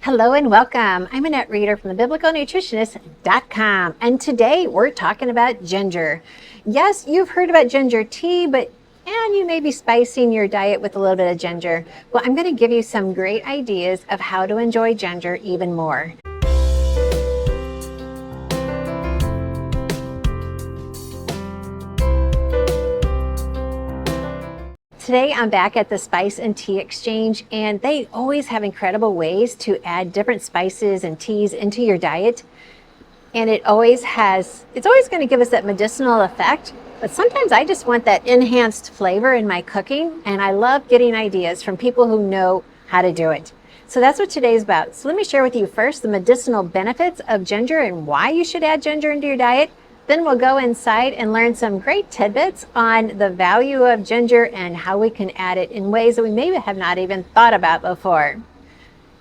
Hello and welcome. I'm Annette Reeder from the biblicalnutritionist.com, and today we're talking about ginger. Yes, you've heard about ginger tea, and you may be spicing your diet with a little bit of ginger. Well, I'm going to give you some great ideas of how to enjoy ginger even more. Today I'm back at the Spice and Tea Exchange, and they always have incredible ways to add different spices and teas into your diet. And it's always going to give us that medicinal effect, but sometimes I just want that enhanced flavor in my cooking, and I love getting ideas from people who know how to do it. So that's what today's about. So let me share with you first the medicinal benefits of ginger and why you should add ginger into your diet. Then we'll go inside and learn some great tidbits on the value of ginger and how we can add it in ways that we maybe have not even thought about before.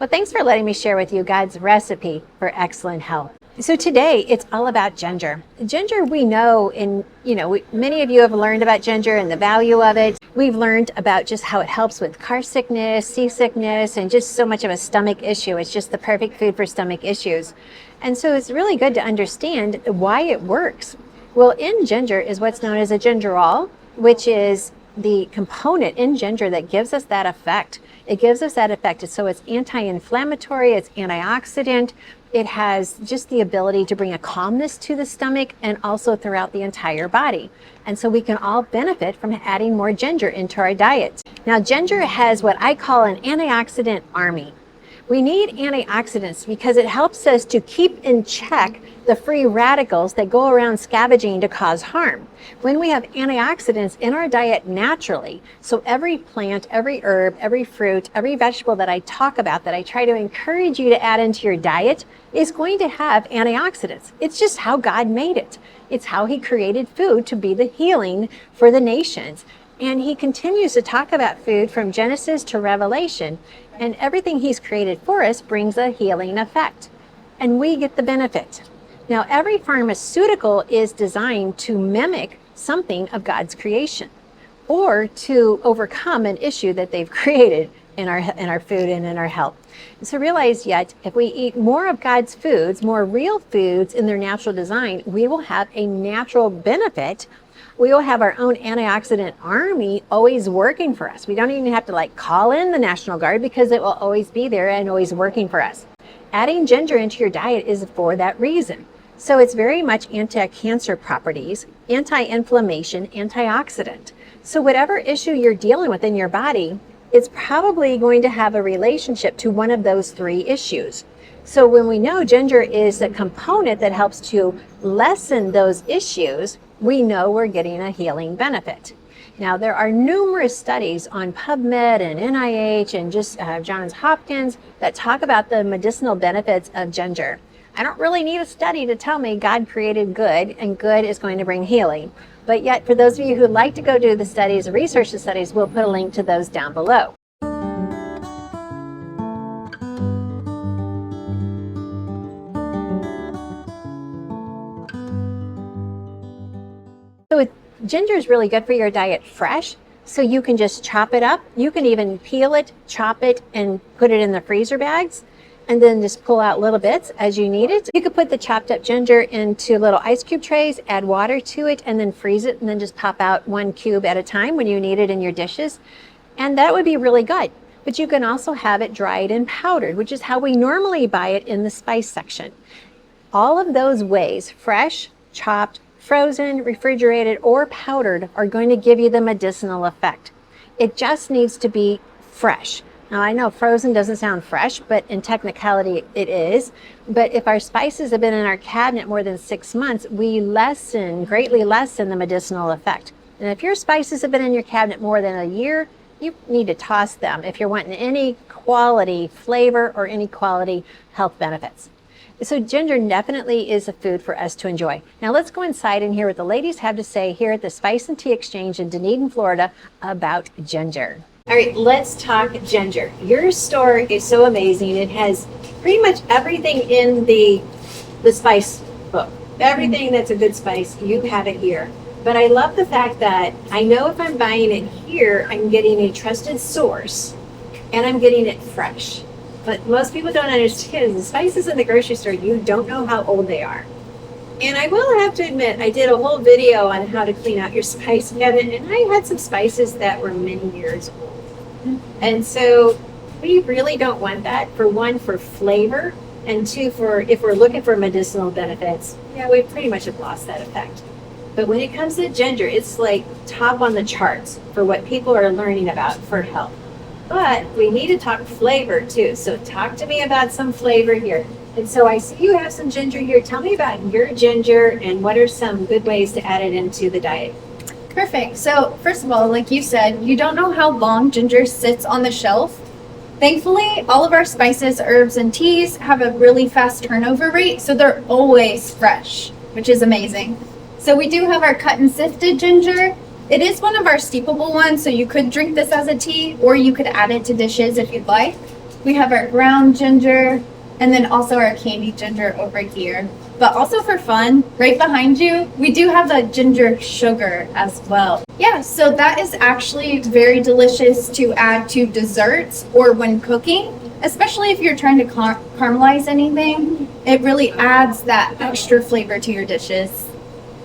Well, thanks for letting me share with you God's recipe for excellent health. So today it's all about ginger. Ginger, we know, many of you have learned about ginger and the value of it. We've learned about just how it helps with car sickness, seasickness, and just so much of a stomach issue. It's just the perfect food for stomach issues. And so it's really good to understand why it works. Well, in ginger is what's known as a gingerol, which is the component in ginger that gives us that effect. It gives us that effect. So it's anti-inflammatory, it's antioxidant. It has just the ability to bring a calmness to the stomach and also throughout the entire body. And so we can all benefit from adding more ginger into our diet. Now, ginger has what I call an antioxidant army. We need antioxidants because it helps us to keep in check the free radicals that go around scavenging to cause harm. When we have antioxidants in our diet naturally, so every plant, every herb, every fruit, every vegetable that I talk about, that I try to encourage you to add into your diet, is going to have antioxidants. It's just how God made it. It's how He created food to be the healing for the nations. And He continues to talk about food from Genesis to Revelation. And everything He's created for us brings a healing effect. And we get the benefit. Now, every pharmaceutical is designed to mimic something of God's creation or to overcome an issue that they've created in our food and in our health. So realize yet, if we eat more of God's foods, more real foods in their natural design, we will have a natural benefit. We will have our own antioxidant army always working for us. We don't even have to call in the National Guard because it will always be there and always working for us. Adding ginger into your diet is for that reason. So it's very much anti-cancer properties, anti-inflammation, antioxidant. So whatever issue you're dealing with in your body, it's probably going to have a relationship to one of those three issues. So when we know ginger is a component that helps to lessen those issues, we know we're getting a healing benefit. Now, there are numerous studies on PubMed and NIH and just Johns Hopkins that talk about the medicinal benefits of ginger. I don't really need a study to tell me God created good, and good is going to bring healing. But yet, for those of you who like to go do the studies, research the studies, we'll put a link to those down below. So ginger is really good for your diet fresh, so you can just chop it up. You can even peel it, chop it, and put it in the freezer bags, and then just pull out little bits as you need it. You could put the chopped up ginger into little ice cube trays, add water to it, and then freeze it, and then just pop out one cube at a time when you need it in your dishes. And that would be really good. But you can also have it dried and powdered, which is how we normally buy it in the spice section. All of those ways, fresh, chopped, frozen, refrigerated, or powdered, are going to give you the medicinal effect. It just needs to be fresh. Now, I know frozen doesn't sound fresh, but in technicality it is. But if our spices have been in our cabinet more than 6 months, we greatly lessen the medicinal effect. And if your spices have been in your cabinet more than a year, you need to toss them if you're wanting any quality flavor or any quality health benefits. So ginger definitely is a food for us to enjoy. Now let's go inside and hear what the ladies have to say here at the Spice and Tea Exchange in Dunedin, Florida about ginger. All right, let's talk ginger. Your store is so amazing. It has pretty much everything in the spice book. Everything that's a good spice, you have it here. But I love the fact that I know if I'm buying it here, I'm getting a trusted source and I'm getting it fresh. But most people don't understand the spices in the grocery store, you don't know how old they are. And I will have to admit, I did a whole video on how to clean out your spice cabinet, and I had some spices that were many years old. And so we really don't want that. For one, for flavor, and two, for if we're looking for medicinal benefits, yeah, we pretty much have lost that effect. But when it comes to ginger, it's like top on the charts for what people are learning about for health. But we need to talk flavor too. So talk to me about some flavor here. And so I see you have some ginger here. Tell me about your ginger and what are some good ways to add it into the diet. Perfect. So first of all, like you said, you don't know how long ginger sits on the shelf. Thankfully, all of our spices, herbs, and teas have a really fast turnover rate, so they're always fresh, which is amazing. So we do have our cut and sifted ginger. It is one of our steepable ones, so you could drink this as a tea, or you could add it to dishes if you'd like. We have our ground ginger, and then also our candied ginger over here. But also for fun, right behind you, we do have the ginger sugar as well. Yeah, so that is actually very delicious to add to desserts or when cooking, especially if you're trying to caramelize anything. It really adds that extra flavor to your dishes.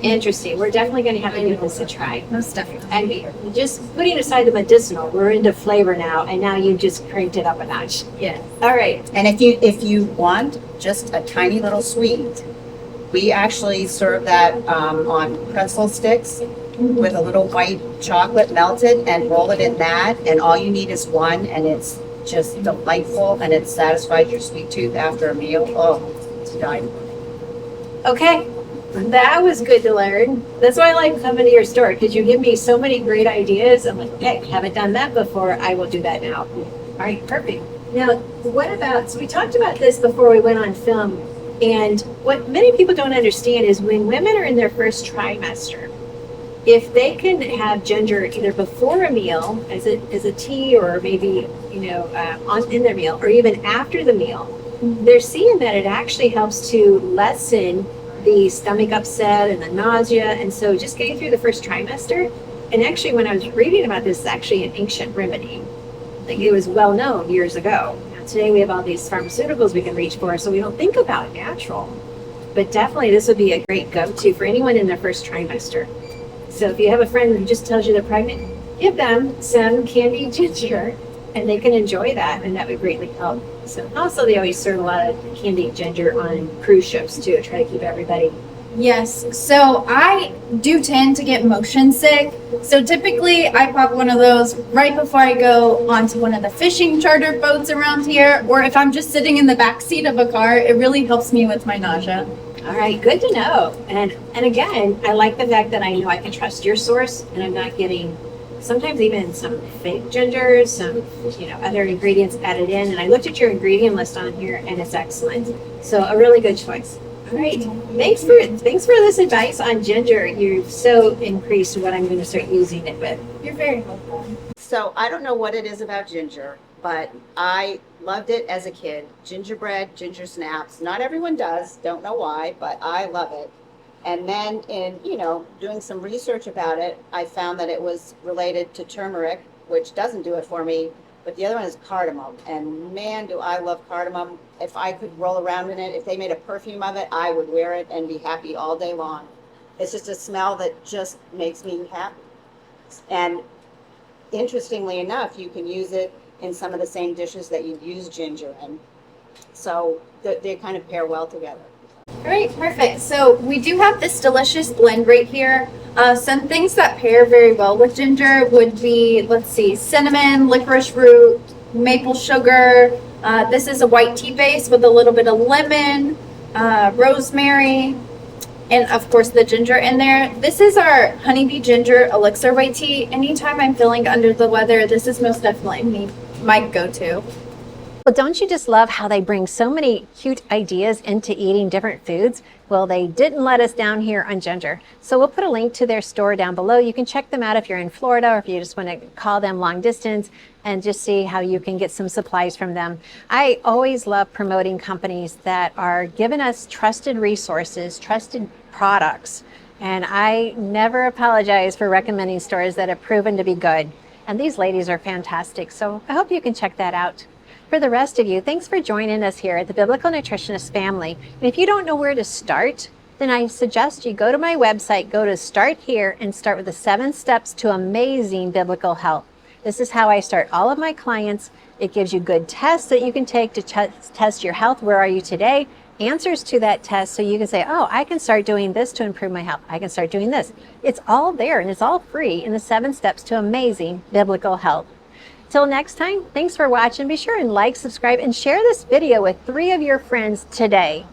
Interesting. We're definitely going to have to give this a try. Most definitely. And just putting aside the medicinal, we're into flavor now, and now you just cranked it up a notch. Yeah. All right. And if you want just a tiny little sweet, we actually serve that on pretzel sticks with a little white chocolate melted and roll it in that. And all you need is one, and it's just delightful, and it satisfies your sweet tooth after a meal. Oh, it's a dime. Okay. That was good to learn. That's why I like coming to your store, because you give me so many great ideas. I'm like, hey, haven't done that before. I will do that now. All right, perfect. Now, what about, so we talked about this before we went on film, and what many people don't understand is when women are in their first trimester, if they can have ginger either before a meal as a tea, or maybe, in their meal, or even after the meal, they're seeing that it actually helps to lessen the stomach upset and the nausea. And so just getting through the first trimester, and actually when I was reading about this, it's actually an ancient remedy. Like, it was well known years ago. Now, today we have all these pharmaceuticals we can reach for, so we don't think about natural. But definitely this would be a great go-to for anyone in their first trimester. So if you have a friend who just tells you they're pregnant, give them some candied ginger, and they can enjoy that, and that would greatly help. So also they always serve a lot of candied ginger on cruise ships too, try to keep everybody. Yes, so I do tend to get motion sick. So typically I pop one of those right before I go onto one of the fishing charter boats around here, or if I'm just sitting in the back seat of a car, it really helps me with my nausea. All right, good to know. And again, I like the fact that I know I can trust your source, and I'm not getting sometimes even some fake gingers, some other ingredients added in. And I looked at your ingredient list on here, and it's excellent. So a really good choice. All right, thanks for this advice on ginger. You've so increased what I'm going to start using it with. You're very welcome. So I don't know what it is about ginger, but I loved it as a kid. Gingerbread, ginger snaps. Not everyone does, don't know why, but I love it. And then in, doing some research about it, I found that it was related to turmeric, which doesn't do it for me, but the other one is cardamom. And man, do I love cardamom. If I could roll around in it, if they made a perfume of it, I would wear it and be happy all day long. It's just a smell that just makes me happy. And interestingly enough, you can use it in some of the same dishes that you use ginger in. So they kind of pair well together. All right, perfect. So we do have this delicious blend right here. Some things that pair very well with ginger would be, cinnamon, licorice root, maple sugar. This is a white tea base with a little bit of lemon, rosemary, and of course the ginger in there. This is our honeybee ginger elixir white tea. Anytime I'm feeling under the weather, this is most definitely my go-to. Well, don't you just love how they bring so many cute ideas into eating different foods? Well, they didn't let us down here on ginger. So we'll put a link to their store down below. You can check them out if you're in Florida, or if you just want to call them long distance and just see how you can get some supplies from them. I always love promoting companies that are giving us trusted resources, trusted products. And I never apologize for recommending stores that have proven to be good. And these ladies are fantastic. So I hope you can check that out. For the rest of you, thanks for joining us here at the Biblical Nutritionist family. And if you don't know where to start, then I suggest you go to my website, go to Start Here, and start with the 7 steps to amazing biblical health. This is how I start all of my clients. It gives you good tests that you can take to test your health. Where are you today? Answers to that test so you can say, oh, I can start doing this to improve my health. I can start doing this. It's all there and it's all free in the 7 steps to amazing biblical health. Till next time, thanks for watching. Be sure and like, subscribe, and share this video with 3 of your friends today.